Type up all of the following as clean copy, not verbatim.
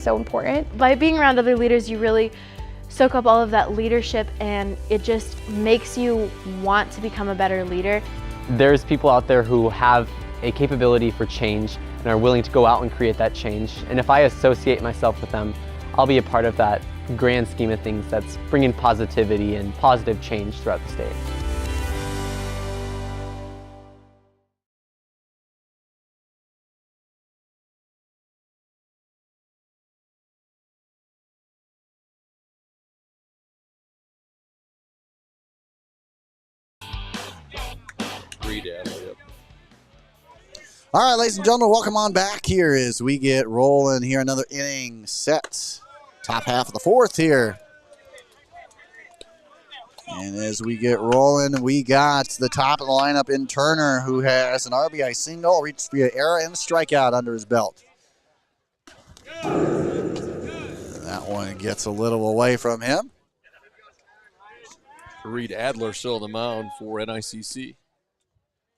So important. By being around other leaders, you really soak up all of that leadership, and it just makes you want to become a better leader. There's people out there who have a capability for change and are willing to go out and create that change. And if I associate myself with them, I'll be a part of that grand scheme of things that's bringing positivity and positive change throughout the state. All right, ladies and gentlemen, welcome on back here as we get rolling here. Another inning set. Top half of the fourth here. And as we get rolling, we got the top of the lineup in Turner, who has an RBI single, reached via error, and a strikeout under his belt. That one gets a little away from him. Reed Adler still on the mound for NICC.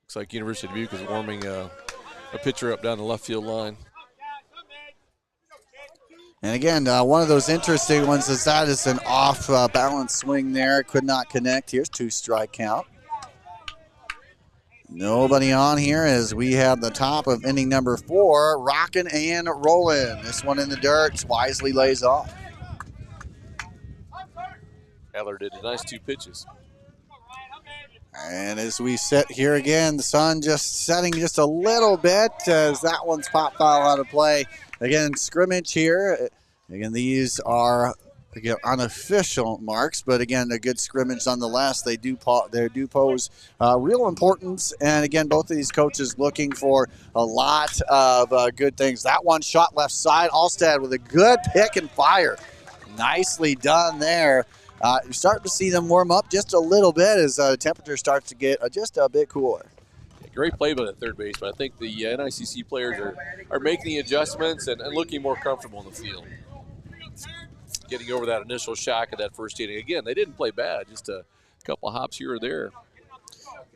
Looks like University of Dubuque is warming a pitcher up down the left field line. And again, one of those interesting ones is that is an off-balance swing there. Could not connect. Here's 2-strike count. Nobody on here as we have the top of inning number 4, rocking and rolling. This one in the dirt, wisely lays off. Adler did a nice 2 pitches. And as we sit here again, the sun just setting just a little bit as that one's pop foul out of play. Again, scrimmage here. Again, these are unofficial marks, but again, a good scrimmage nonetheless. They do pose real importance. And again, both of these coaches looking for a lot of good things. That one shot left side. Alstad with a good pick and fire. Nicely done there. You're starting to see them warm up just a little bit as the temperature starts to get just a bit cooler. Great play by the third baseman. I think the NICC players are making the adjustments and looking more comfortable in the field. Getting over that initial shock of that first inning. Again, they didn't play bad, just a couple of hops here or there.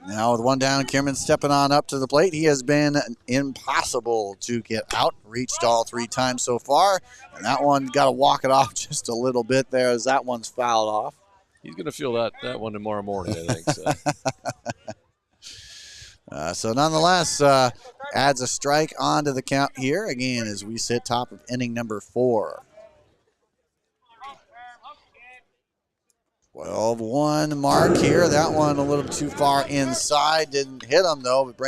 Now with one down, Kierman stepping on up to the plate. He has been impossible to get out. Reached all 3 times so far. And that one got to walk it off just a little bit there as that one's fouled off. He's going to feel that one tomorrow morning, I think. So nonetheless, adds a strike onto the count here again as we sit top of inning number 4. 12-1 mark here. That one a little too far inside. Didn't hit him though. It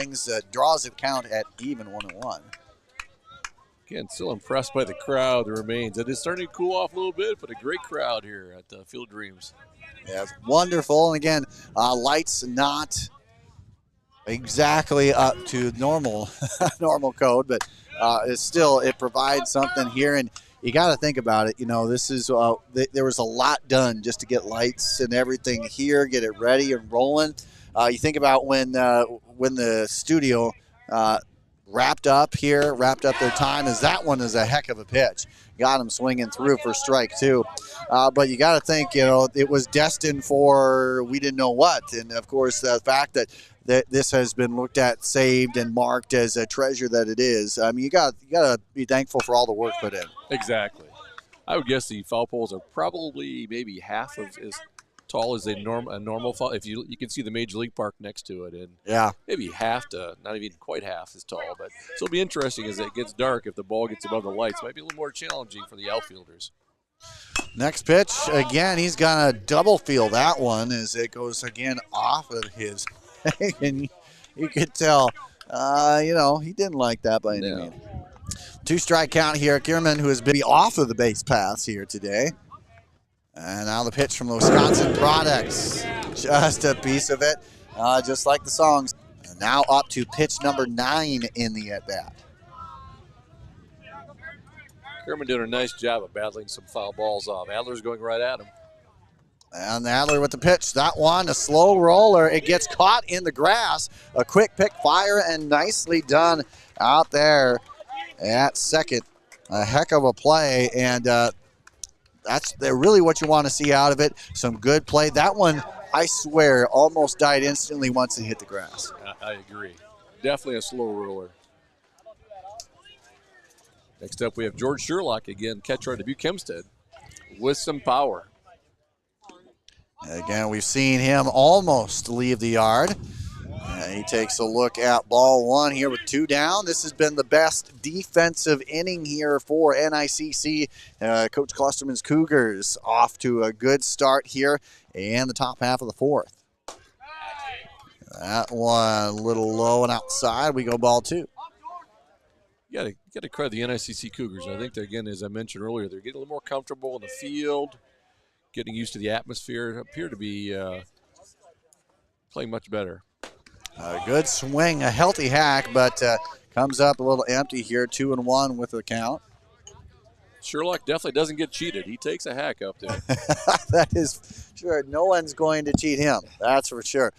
draws the count at even 1-1. Again, still impressed by the crowd that remains. It is starting to cool off a little bit, but a great crowd here at Field Dreams. Yeah, wonderful. And again, lights not exactly up to normal code, but it provides something here. And you got to think about it. You know, this is there was a lot done just to get lights and everything here, get it ready and rolling. You think about when the studio wrapped up their time, as that one is a heck of a pitch. Got him swinging through for strike 2. But you got to think, it was destined for we didn't know what. And, of course, the fact that this has been looked at, saved, and marked as a treasure that it is. I mean, you got to be thankful for all the work put in. Exactly. I would guess the foul poles are probably maybe half of as tall as a normal foul. If you can see the Major League Park next to it, and yeah, maybe half to not even quite half as tall. But so it'll be interesting as it gets dark if the ball gets above the lights. Might be a little more challenging for the outfielders. Next pitch again. He's gonna double field that one as it goes again off of his. And you could tell, he didn't like that by any means. 2-strike count here. Kierman, who has been off of the base paths here today. And now the pitch from the Wisconsin Products. Just a piece of it, just like the songs. And now up to pitch number 9 in the at-bat. Kierman doing a nice job of battling some foul balls off. Adler's going right at him. And Adler with the pitch. That one, a slow roller. It gets caught in the grass. A quick pick fire and nicely done out there at second. A heck of a play. And that's really what you want to see out of it. Some good play. That one, I swear, almost died instantly once it hit the grass. I agree. Definitely a slow roller. Next up, we have George Sherlock, again, catcher at Dubuque Hempstead, with some power. Again, we've seen him almost leave the yard. He takes a look at ball one here with 2 down. This has been the best defensive inning here for NICC. Coach Clusterman's Cougars off to a good start here in the top half of the 4th. That one a little low and outside. We go ball 2. You got to credit the NICC Cougars. I think, again, as I mentioned earlier, they're getting a little more comfortable in the field, getting used to the atmosphere, appear to be playing much better. A good swing, a healthy hack, but comes up a little empty here, 2-1 with the count. Sherlock definitely doesn't get cheated. He takes a hack up there. That is sure. No one's going to cheat him, that's for sure.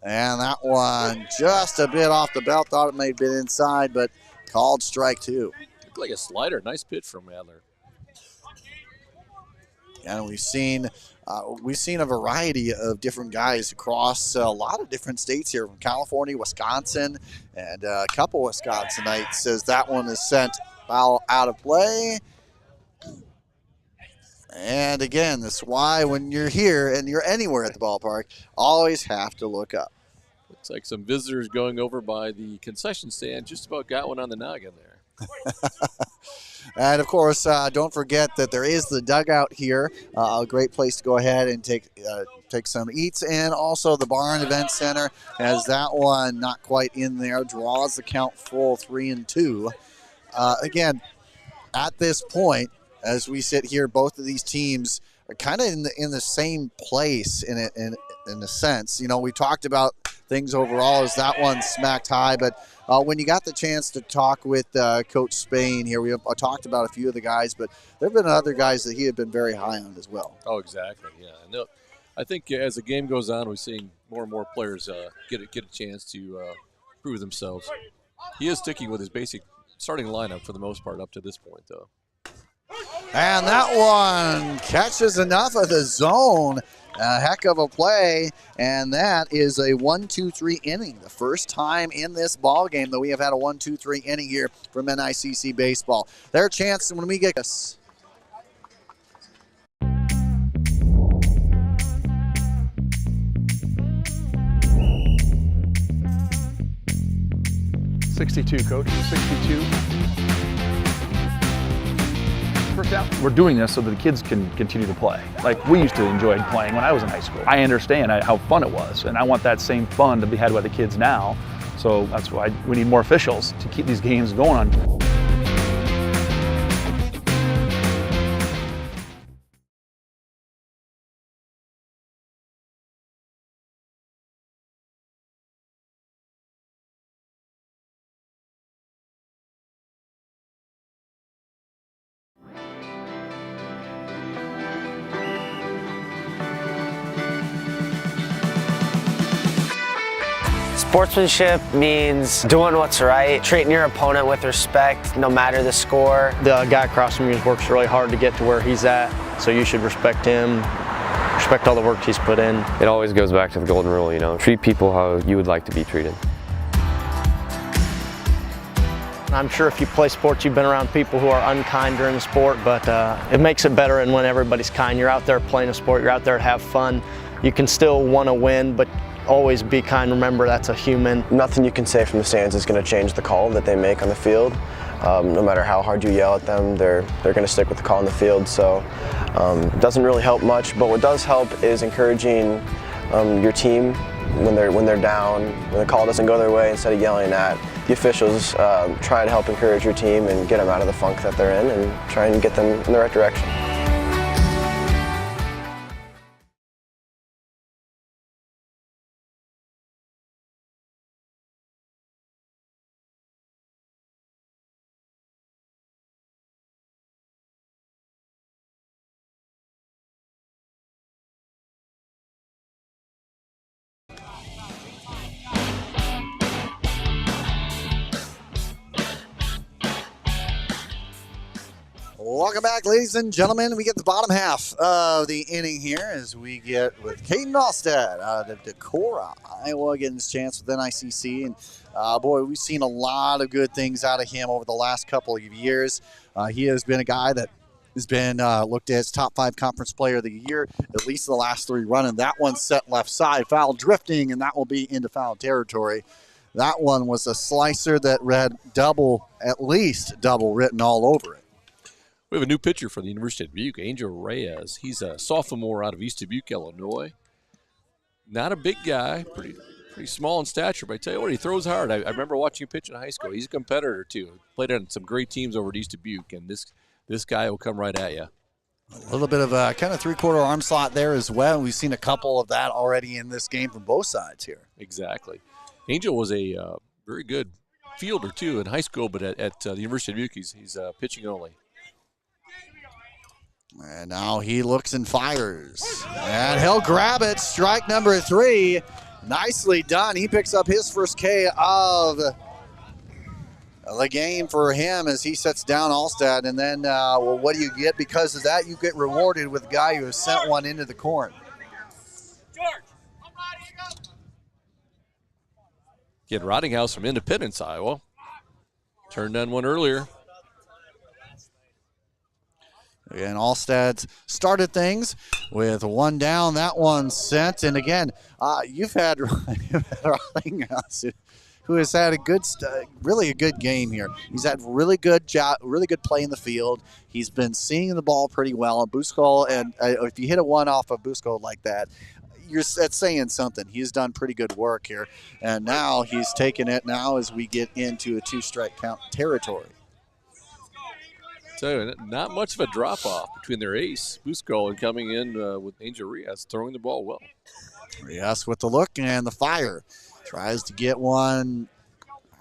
And that one just a bit off the belt. Thought it may have been inside, but called strike 2. Looked like a slider. Nice pitch from Adler. And we've seen a variety of different guys across a lot of different states here, from California, Wisconsin, and a couple Wisconsinites. As that one is sent foul out of play. And again, this is why when you're here and you're anywhere at the ballpark, always have to look up. Looks like some visitors going over by the concession stand just about got one on the noggin there. And of course, don't forget that there is the dugout here, a great place to go ahead and take some eats, and also the barn event center, as that one not quite in there, draws the count full 3-2. Again, at this point, as we sit here, both of these teams are kind of in the same place in a sense. You know, we talked about things overall as that one smacked high, but when you got the chance to talk with Coach Spain here, we have talked about a few of the guys, but there have been other guys that he had been very high on as well. Oh, exactly, yeah. No, I think as the game goes on, we're seeing more and more players get a chance to prove themselves. He is sticking with his basic starting lineup for the most part up to this point, though. And that one catches enough of the zone. A heck of a play, and that is a 1-2-3 inning. The first time in this ball game that we have had a 1-2-3 inning here from NICC baseball. Their chance when we get this. .62, Coach. 62. First out. We're doing this so that the kids can continue to play. Like we used to enjoy playing when I was in high school. I understand how fun it was, and I want that same fun to be had by the kids now. So that's why we need more officials to keep these games going on. Sportsmanship means doing what's right, treating your opponent with respect, no matter the score. The guy across from you works really hard to get to where he's at, so you should respect him, respect all the work he's put in. It always goes back to the golden rule, you know, treat people how you would like to be treated. I'm sure if you play sports, you've been around people who are unkind during the sport, but it makes it better and when everybody's kind. You're out there playing a sport, you're out there to have fun. You can still want to win, but always be kind. Remember, that's a human. Nothing you can say from the stands is going to change the call that they make on the field. No matter how hard you yell at them, they're going to stick with the call on the field. So it doesn't really help much. But what does help is encouraging your team when they're down, when the call doesn't go their way. Instead of yelling at the officials, try to help encourage your team and get them out of the funk that they're in and try and get them in the right direction. Welcome back, ladies and gentlemen. We get the bottom half of the inning here as we get with Caden Alstead out of Decorah, Iowa, getting his chance with NICC. And boy, we've seen a lot of good things out of him over the last couple of years. He has been a guy that has been looked at as top 5 conference player of the year, at least the last 3 running. That one's set left side, foul drifting, and that will be into foul territory. That one was a slicer that read double, at least double written all over it. We have a new pitcher for the University of Dubuque, Angel Reyes. He's a sophomore out of East Dubuque, Illinois. Not a big guy, pretty small in stature, but I tell you what, he throws hard. I remember watching him pitch in high school. He's a competitor too. Played on some great teams over at East Dubuque, and this guy will come right at you. A little bit of a kind of 3/4 arm slot there as well. We've seen a couple of that already in this game from both sides here. Exactly. Angel was a very good fielder too in high school, but at the University of Dubuque, he's pitching only. And now he looks and fires. And he'll grab it. Strike number 3. Nicely done. He picks up his first K of the game for him as he sets down Alstad. And then, well, what do you get because of that? You get rewarded with a guy who has sent one into the corn. Kid Rottinghouse from Independence, Iowa. Turned on one earlier. And Alstad started things with one down. That one sent. And again, you've had Rottinghouse, who has had really a good game here. He's had really good play in the field. He's been seeing the ball pretty well. And Buskol, and if you hit a one off of Buskol like that, that's saying something. He's done pretty good work here. And now he's taking it now as we get into a 2-strike count territory. So not much of a drop-off between their ace, Buskol, and coming in with Angel Reyes, throwing the ball well. Reyes with the look and the fire. Tries to get one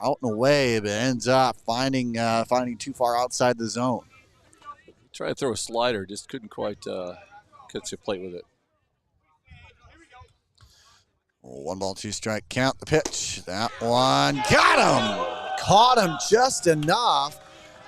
out and away, but ends up finding too far outside the zone. Tried to throw a slider, just couldn't quite catch a plate with it. 1 ball, 2-strike count. The pitch. That one got him. Caught him just enough.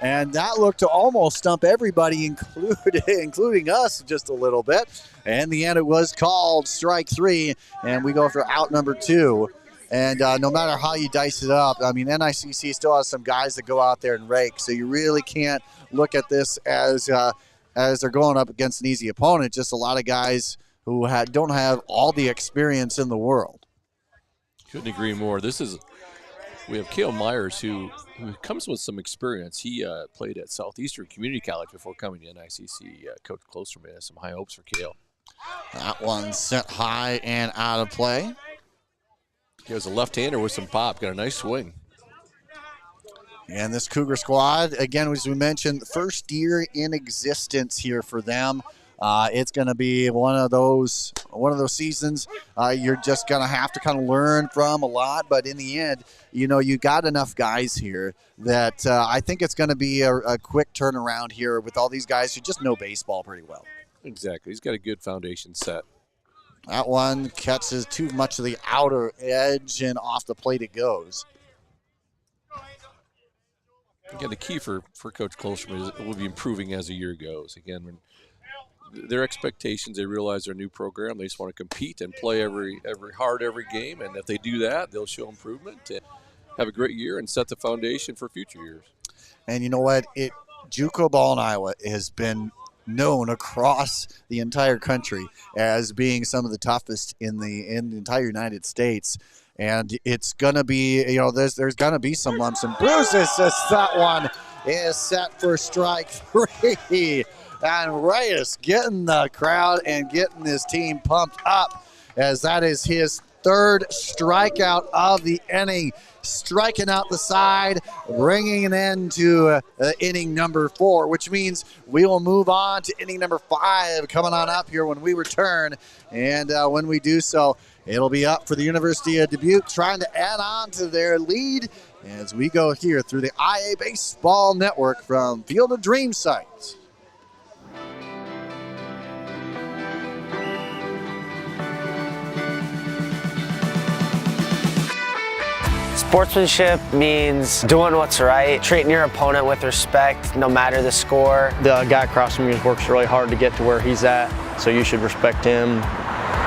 And that looked to almost stump everybody, including us just a little bit. And in the end, it was called strike 3, and we go for out number 2. And no matter how you dice it up, I mean, NICC still has some guys that go out there and rake, so you really can't look at this as they're going up against an easy opponent. Just a lot of guys who don't have all the experience in the world. Couldn't agree more. We have Cale Myers, who comes with some experience. He played at Southeastern Community College before coming to NICC. Coach Klosterman has some high hopes for Cale. That one sent high and out of play. He was a left-hander with some pop. Got a nice swing. And this Cougar squad, again, as we mentioned, first year in existence here for them. It's going to be one of those seasons you're just going to have to kind of learn from a lot. But in the end, you got enough guys here that I think it's going to be a quick turnaround here with all these guys who just know baseball pretty well. Exactly. He's got a good foundation set. That one catches too much of the outer edge, and off the plate it goes. Again, the key for Coach Klosterman is it will be improving as the year goes. Again, when their expectations, they realize their new program. They just want to compete and play every game, and if they do that, they'll show improvement, and have a great year, and set the foundation for future years. And you know what? JUCO ball in Iowa has been known across the entire country as being some of the toughest in the entire United States. And it's going to be, there's going to be some lumps and bruises as that one is set for strike 3. And Reyes getting the crowd and getting his team pumped up as that is his 3rd strikeout of the inning. Striking out the side, bringing an end to inning number 4, which means we will move on to inning number 5 coming on up here when we return. And when we do so, it'll be up for the University of Dubuque trying to add on to their lead as we go here through the IA Baseball Network from Field of Dreams sites. Sportsmanship means doing what's right, treating your opponent with respect, no matter the score. The guy across from you works really hard to get to where he's at, so you should respect him,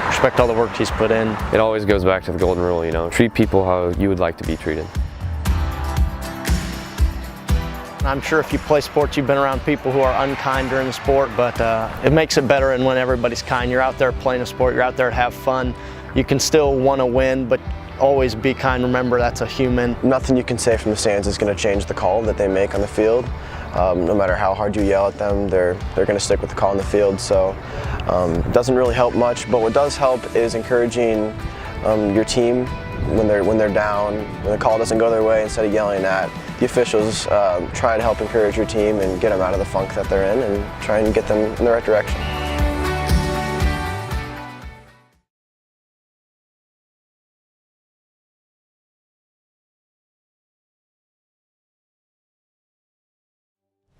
respect all the work he's put in. It always goes back to the golden rule, treat people how you would like to be treated. I'm sure if you play sports, you've been around people who are unkind during the sport, but it makes it better and when everybody's kind. You're out there playing a sport, you're out there to have fun. You can still want to win, but always be kind. Remember, that's a human. Nothing you can say from the stands is going to change the call that they make on the field. No matter how hard you yell at them, they're going to stick with the call on the field. So it doesn't really help much, but what does help is encouraging your team when they're down, when the call doesn't go their way. Instead of yelling at the officials, try to help encourage your team and get them out of the funk that they're in and try and get them in the right direction.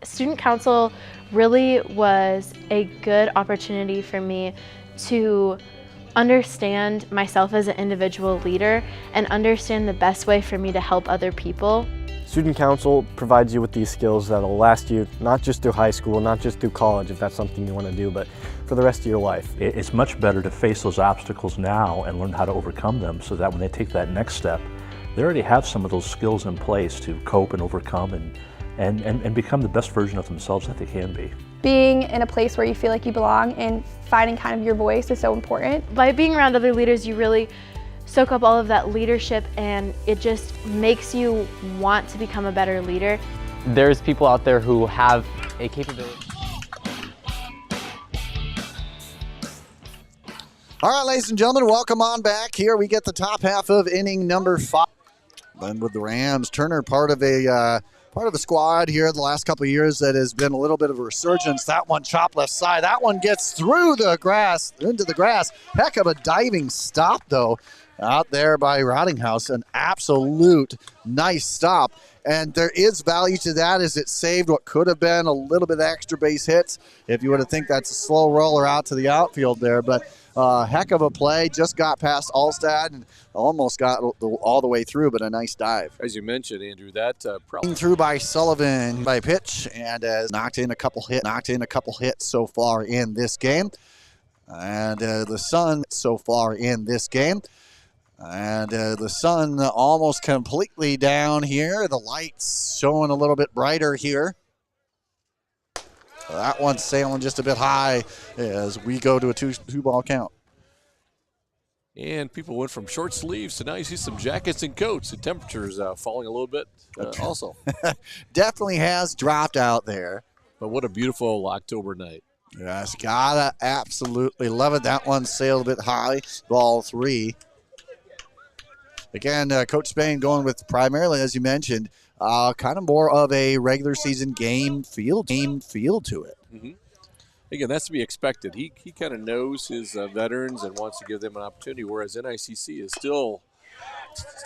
Student council really was a good opportunity for me to understand myself as an individual leader and understand the best way for me to help other people. Student council provides you with these skills that will last you not just through high school, not just through college if that's something you want to do, but for the rest of your life. It's much better to face those obstacles now and learn how to overcome them so that when they take that next step, they already have some of those skills in place to cope and overcome and become the best version of themselves that they can be. Being in a place where you feel like you belong and finding kind of your voice is so important. By being around other leaders, you really soak up all of that leadership and it just makes you want to become a better leader. There's people out there who have a capability. All right, ladies and gentlemen, welcome on back. Here we get the top half of inning number 5. Then with the Rams, Turner part of a squad here the last couple of years that has been a little bit of a resurgence. That one chopped left side. That one gets through the grass, into the grass. Heck of a diving stop, though, out there by Rottinghouse. An absolute nice stop. And there is value to that as it saved what could have been a little bit of extra base hits if you would have think that's a slow roller out to the outfield there. But heck of a play. Just got past Alstad and almost got all the way through, but a nice dive. As you mentioned, Andrew, that probably through by Sullivan by pitch and has knocked in a couple hits so far in this game. And the sun so far in this game. And the sun almost completely down here. The lights showing a little bit brighter here. That one's sailing just a bit high as we go to a two-ball count. And people went from short sleeves to now you see some jackets and coats. The temperature's falling a little bit also. Definitely has dropped out there. But what a beautiful October night. Yes, gotta absolutely love it. That one sailed a bit high. Ball 3. Again, Coach Spain going with primarily, as you mentioned, kind of more of a regular season game feel to it. Mm-hmm. Again, that's to be expected. He kind of knows his veterans and wants to give them an opportunity, whereas NICC is still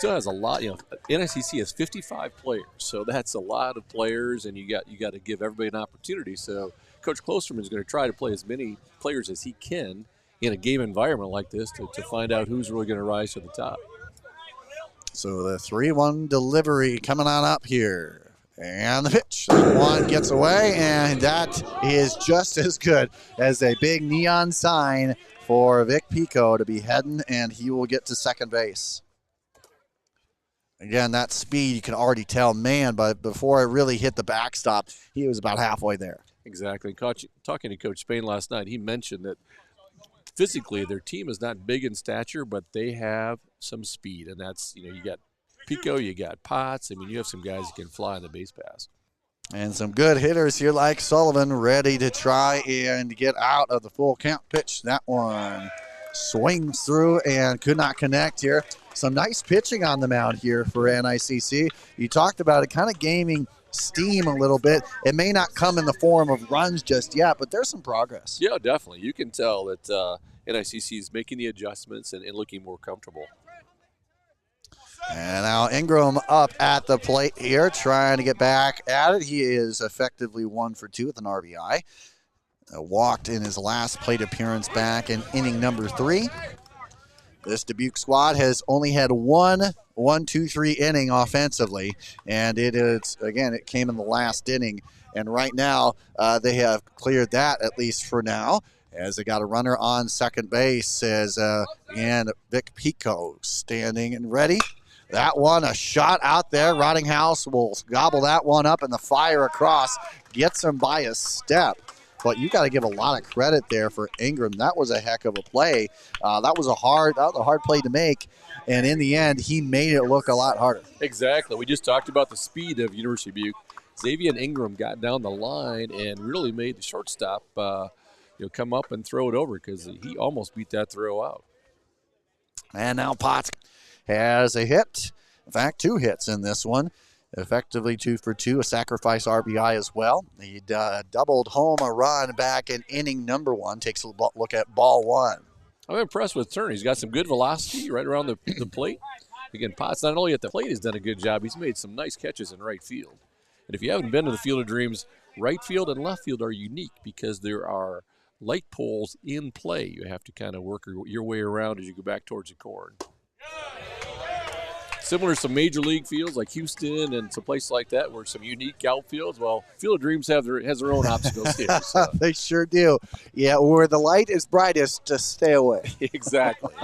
has a lot. You know, NICC has 55 players, so that's a lot of players, and you got to give everybody an opportunity. So Coach Klosterman is going to try to play as many players as he can in a game environment like this to find out who's really going to rise to the top. So the 3-1 delivery coming on up here. And the pitch. One gets away, and that is just as good as a big neon sign for Vic Pico to be heading, and he will get to second base. Again, that speed, you can already tell, man, but before it really hit the backstop, he was about halfway there. Exactly. Talking to Coach Spain last night, he mentioned that physically their team is not big in stature, but they have some speed, and that's, you got Pico, you got Potts. I mean, you have some guys that can fly on the base pass. And some good hitters here like Sullivan ready to try and get out of the full count pitch. That one swings through and could not connect here. Some nice pitching on the mound here for NICC. You talked about it kind of gaining steam a little bit. It may not come in the form of runs just yet, but there's some progress. Yeah, definitely. You can tell that NICC is making the adjustments and looking more comfortable. And now Ingram up at the plate here, trying to get back at it. He is effectively 1 for 2 with an RBI. Walked in his last plate appearance back in inning number 3. This Dubuque squad has only had 1-2-3 inning offensively, and it came in the last inning. And right now, they have cleared that, at least for now, as they got a runner on second base. As again, Vic Pico standing and ready. That one, a shot out there. Rottinghouse will gobble that one up, and the fire across gets him by a step. But you got to give a lot of credit there for Ingram. That was a heck of a play. That was a hard play to make, and in the end, he made it look a lot harder. Exactly. We just talked about the speed of University of Dubuque. Xavier Ingram got down the line and really made the shortstop come up and throw it over because he almost beat that throw out. And now Potts has a hit. In fact, 2 hits in this one. Effectively 2 for 2, a sacrifice RBI as well. He doubled home a run back in inning number 1. Takes a look at ball 1. I'm impressed with Turner. He's got some good velocity right around the plate. Again, Potts not only at the plate has done a good job, he's made some nice catches in right field. And if you haven't been to the Field of Dreams, right field and left field are unique because there are light poles in play. You have to kind of work your way around as you go back towards the corn. Similar to some major league fields like Houston and some places like that where some unique outfields. Well, Field of Dreams has their own obstacles here. So. They sure do. Yeah, where the light is brightest, just stay away. Exactly.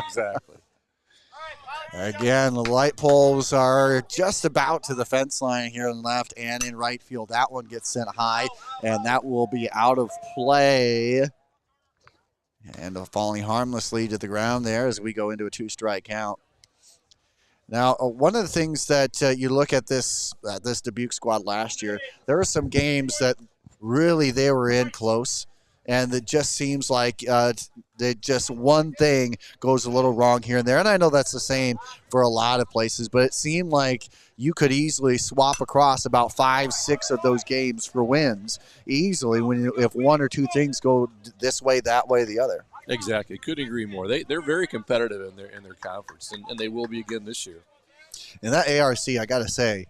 Again, the light poles are just about to the fence line here on the left and in right field. That one gets sent high, and that will be out of play. And falling harmlessly to the ground there as we go into a 2-strike count. Now, one of the things that you look at this Dubuque squad last year, there were some games that really they were in close, and it just seems like just one thing goes a little wrong here and there. And I know that's the same for a lot of places, but it seemed like you could easily swap across about 5-6 of those games for wins easily if 1 or 2 things go this way, that way, the other. Exactly. Couldn't agree more. They're very competitive in their conference, and they will be again this year. And that ARC, I got to say,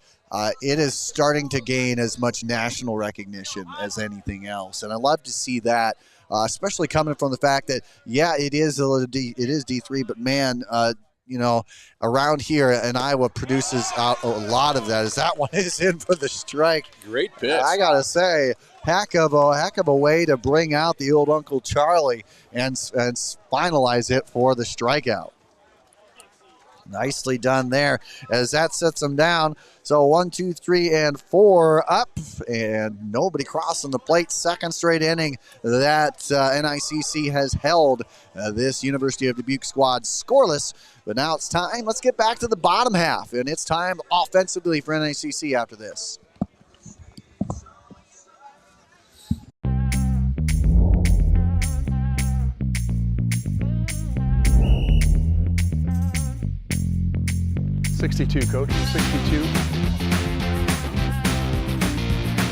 it is starting to gain as much national recognition as anything else. And I love to see that, especially coming from the fact that, yeah, it is D3, but man, around here in Iowa produces a lot of that. As that one is in for the strike. Great pitch. I got to say, heck of a way to bring out the old Uncle Charlie and finalize it for the strikeout. Nicely done there as that sets them down. So 1, 2, 3, and 4 up, and nobody crossing the plate. Second straight inning that NICC has held this University of Dubuque squad scoreless. But now it's time. Let's get back to the bottom half, and it's time offensively for NICC after this. .62, Coach. 62.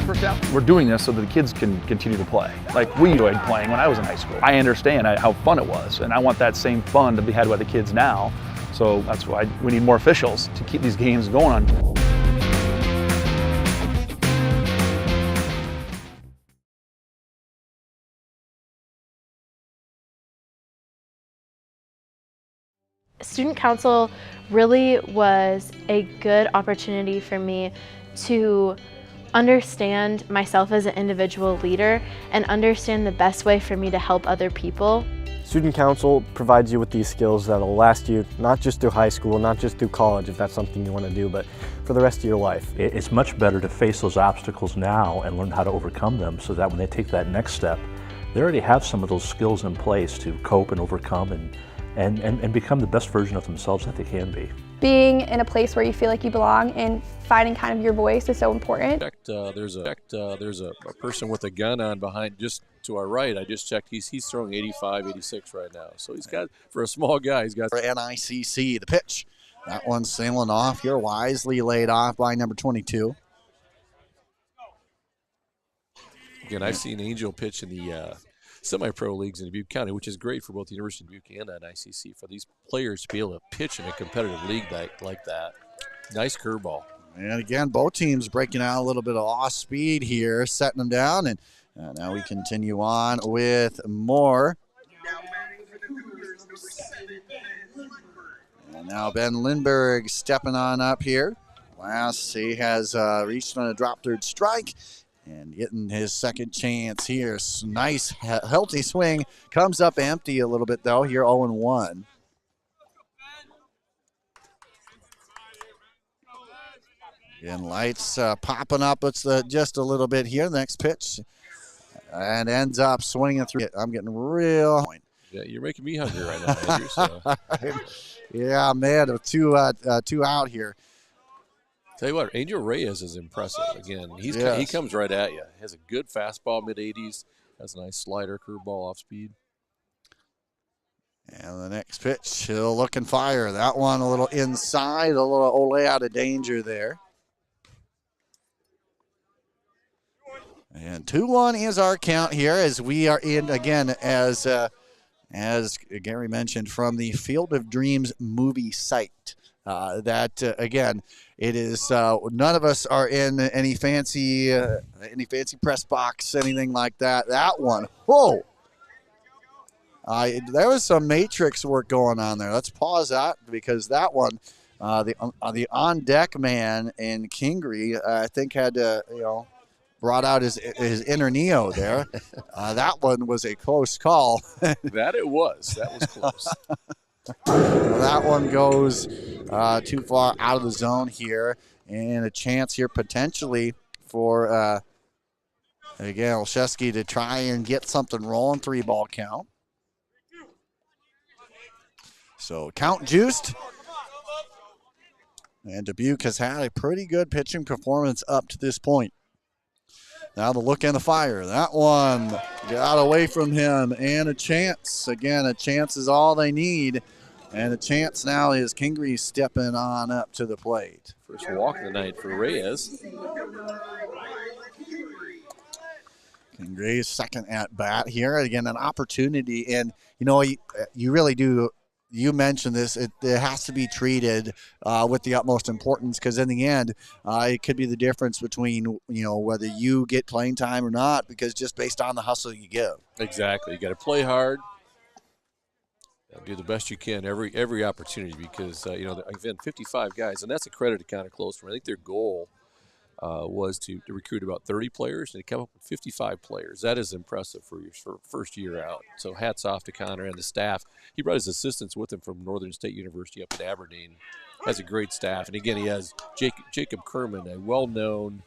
First out. We're doing this so that the kids can continue to play. Like we enjoyed playing when I was in high school. I understand how fun it was, and I want that same fun to be had by the kids now. So that's why we need more officials to keep these games going on. Student council really was a good opportunity for me to understand myself as an individual leader and understand the best way for me to help other people. Student council provides you with these skills that will last you not just through high school, not just through college if that's something you want to do, but for the rest of your life. It's much better to face those obstacles now and learn how to overcome them so that when they take that next step, they already have some of those skills in place to cope and overcome and become the best version of themselves that they can be. Being in a place where you feel like you belong and finding kind of your voice is so important. There's a person with a gun on behind just to our right. I just checked. He's throwing 85, 86 right now. So he's got, for a small guy, he's got. For NICC, the pitch. That one's sailing off here, wisely laid off by number 22. Again, I've seen Angel pitch in the semi-pro leagues in Dubuque County, which is great for both the University of Dubuque and NICC, for these players to be able to pitch in a competitive league like that. Nice curveball. And again, both teams breaking out a little bit of off speed here, setting them down. And now we continue on with more. And now Ben Lindbergh stepping on up here. Last, he has reached on a drop third strike. And getting his second chance here. Nice, healthy swing. Comes up empty a little bit, though, here 0-1. And lights popping up. It's just a little bit here. Next pitch. And ends up swinging through. I'm getting real. Yeah, you're making me hungry right now, Andrew. So. Yeah, man, two out here. Tell you what, Angel Reyes is impressive. Again, he comes right at you. Has a good fastball, mid-80s. Has a nice slider, curveball off speed. And the next pitch, he'll look and fire. That one a little inside, a little Ole out of danger there. And 2-1 is our count here as we are in again as Gary mentioned from the Field of Dreams movie site. Again, it is none of us are in any fancy press box, anything like that. That one, whoa! There was some matrix work going on there. Let's pause that because that one, the on deck man in Kingery, I think had to brought out his inner Neo there. That one was a close call. That it was. That was close. That one goes too far out of the zone here, and a chance here potentially for again Olszewski to try and get something rolling. 3-ball count. So count juiced. And Dubuque has had a pretty good pitching performance up to this point. Now the look and the fire. That one got away from him, and a chance. Again, a chance is all they need. And a chance now is Kingery stepping on up to the plate. First walk of the night for Reyes. Kingery's second at bat here. Again, an opportunity. And, you really do. You mentioned this. It has to be treated with the utmost importance because in the end, it could be the difference between, whether you get playing time or not because just based on the hustle you give. Exactly. You got to play hard. Do the best you can every opportunity because, again, 55 guys, and that's a credit to County Close From. I think their goal was to recruit about 30 players, and they came up with 55 players. That is impressive for your first year out. So hats off to Connor and the staff. He brought his assistants with him from Northern State University up at Aberdeen. Has a great staff. And, again, he has Jacob Kerman, a well-known